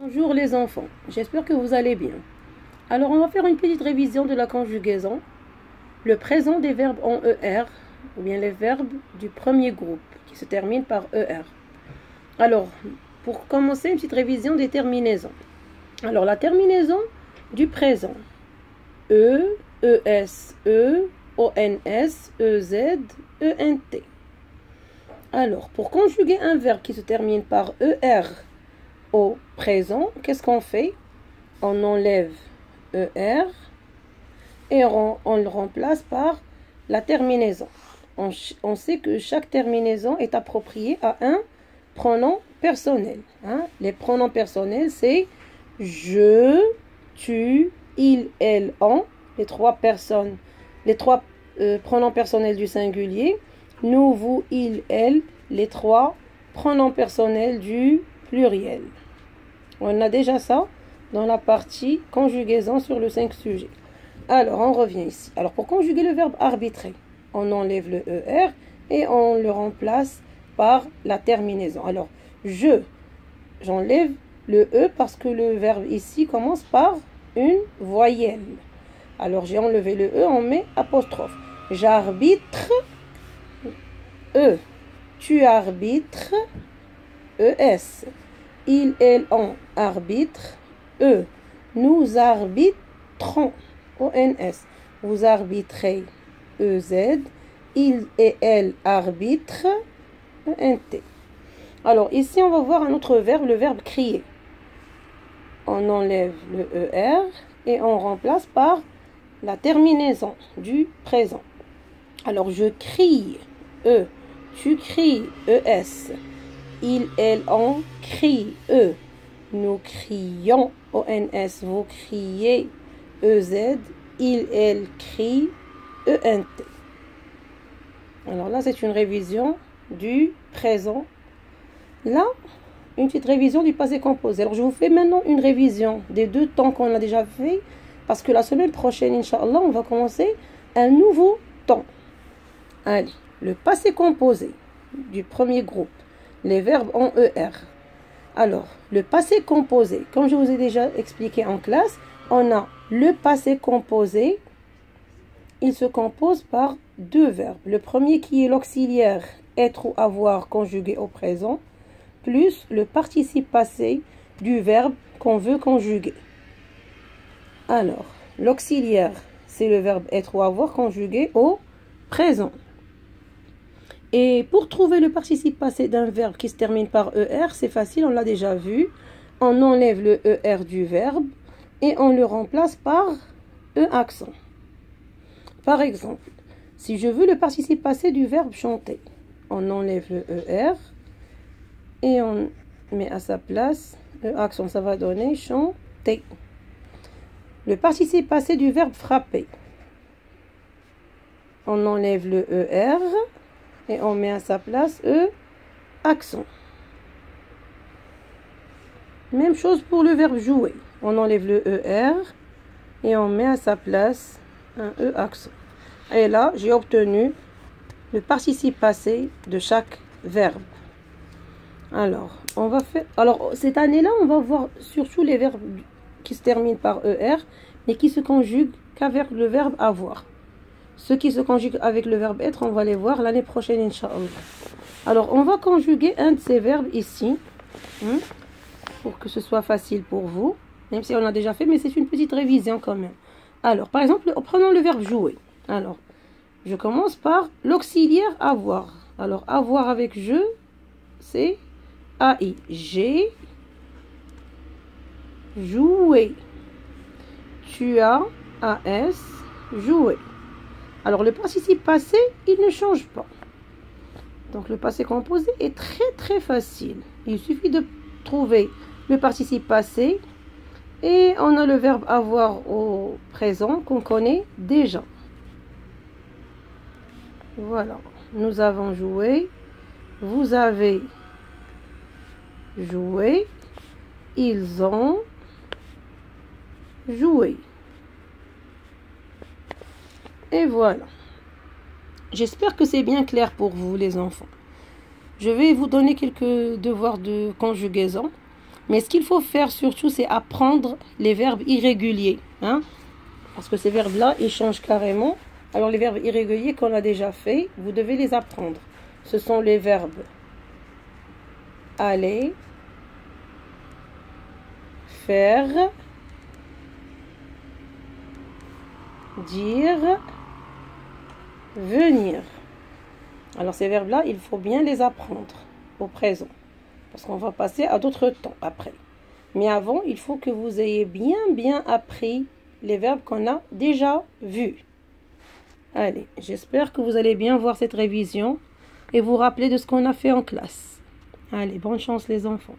Bonjour les enfants, j'espère que vous allez bien. Alors on va faire une petite révision de la conjugaison, le présent des verbes en ER, ou bien les verbes du premier groupe qui se terminent par ER. Alors, pour commencer, une petite révision des terminaisons. Alors la terminaison du présent, E, ES, ONS, EZ, ENT. Alors, pour conjuguer un verbe qui se termine par ER au présent, qu'est-ce qu'on fait? On enlève ER et on le remplace par la terminaison. On sait que chaque terminaison est appropriée à un pronom personnel. Les pronoms personnels, c'est je, tu, il, elle, on. Les trois pronoms personnels du singulier. Nous, vous, il, elle. Les trois pronoms personnels du pluriel. On a déjà ça dans la partie conjugaison sur le 5 sujets. Alors, on revient ici. Alors, pour conjuguer le verbe arbitrer, on enlève le ER et on le remplace par la terminaison. Alors, j'enlève le E parce que le verbe ici commence par une voyelle. Alors, j'ai enlevé le E, on met apostrophe. J'arbitre, E. Tu arbitres, ES. Il, elle, on arbitre, E. Nous arbitrons, ONS. Vous arbitrez, EZ. Il et elle arbitrent, ENT. Alors ici, on va voir un autre verbe, le verbe crier. On enlève le ER et on remplace par la terminaison du présent. Alors je crie, E. Tu cries, ES. Il, elle, on crie, E. Nous crions, ONS. Vous criez, EZ. Il, elle crie, ENT. Alors là, c'est une révision du présent. Là, une petite révision du passé composé. Alors, je vous fais maintenant une révision des deux temps qu'on a déjà fait. Parce que la semaine prochaine, Inch'Allah, on va commencer un nouveau temps. Allez, le passé composé du premier groupe. Les verbes en ER. Alors, le passé composé, comme je vous ai déjà expliqué en classe, on a le passé composé. Il se compose par deux verbes. Le premier qui est l'auxiliaire être ou avoir conjugué au présent, plus le participe passé du verbe qu'on veut conjuguer. Alors, l'auxiliaire, c'est le verbe être ou avoir conjugué au présent. Et pour trouver le participe passé d'un verbe qui se termine par ER, c'est facile, on l'a déjà vu. On enlève le ER du verbe et on le remplace par E accent. Par exemple, si je veux le participe passé du verbe chanter, on enlève le ER et on met à sa place E accent, ça va donner chanter. Le participe passé du verbe frapper, on enlève le ER et on met à sa place E accent. Même chose pour le verbe jouer. On enlève le ER et on met à sa place un E accent. Et là, j'ai obtenu le participe passé de chaque verbe. Alors, cette année-là, on va voir surtout les verbes qui se terminent par ER, mais qui se conjuguent qu'avec le verbe avoir. Ceux qui se conjuguent avec le verbe être, on va les voir l'année prochaine, Inch'Allah. Alors, on va conjuguer un de ces verbes ici, pour que ce soit facile pour vous, même si on a déjà fait, mais c'est une petite révision quand même. Alors, par exemple, prenons le verbe jouer. Alors, je commence par l'auxiliaire avoir. Alors, avoir avec je, c'est AI. J'ai joué. Tu as, AS, joué. Alors, le participe passé, il ne change pas. Donc, le passé composé est très, très facile. Il suffit de trouver le participe passé et on a le verbe avoir au présent qu'on connaît déjà. Voilà. Nous avons joué. Vous avez joué. Ils ont joué. Et voilà. J'espère que c'est bien clair pour vous les enfants. Je vais vous donner quelques devoirs de conjugaison. Mais ce qu'il faut faire surtout, c'est apprendre les verbes irréguliers. Hein? Parce que ces verbes-là, ils changent carrément. Alors les verbes irréguliers qu'on a déjà fait, vous devez les apprendre. Ce sont les verbes aller, faire, dire, venir. Alors ces verbes-là, il faut bien les apprendre au présent. Parce qu'on va passer à d'autres temps après. Mais avant, il faut que vous ayez bien appris les verbes qu'on a déjà vus. Allez, j'espère que vous allez bien voir cette révision et vous rappeler de ce qu'on a fait en classe. Allez, bonne chance les enfants.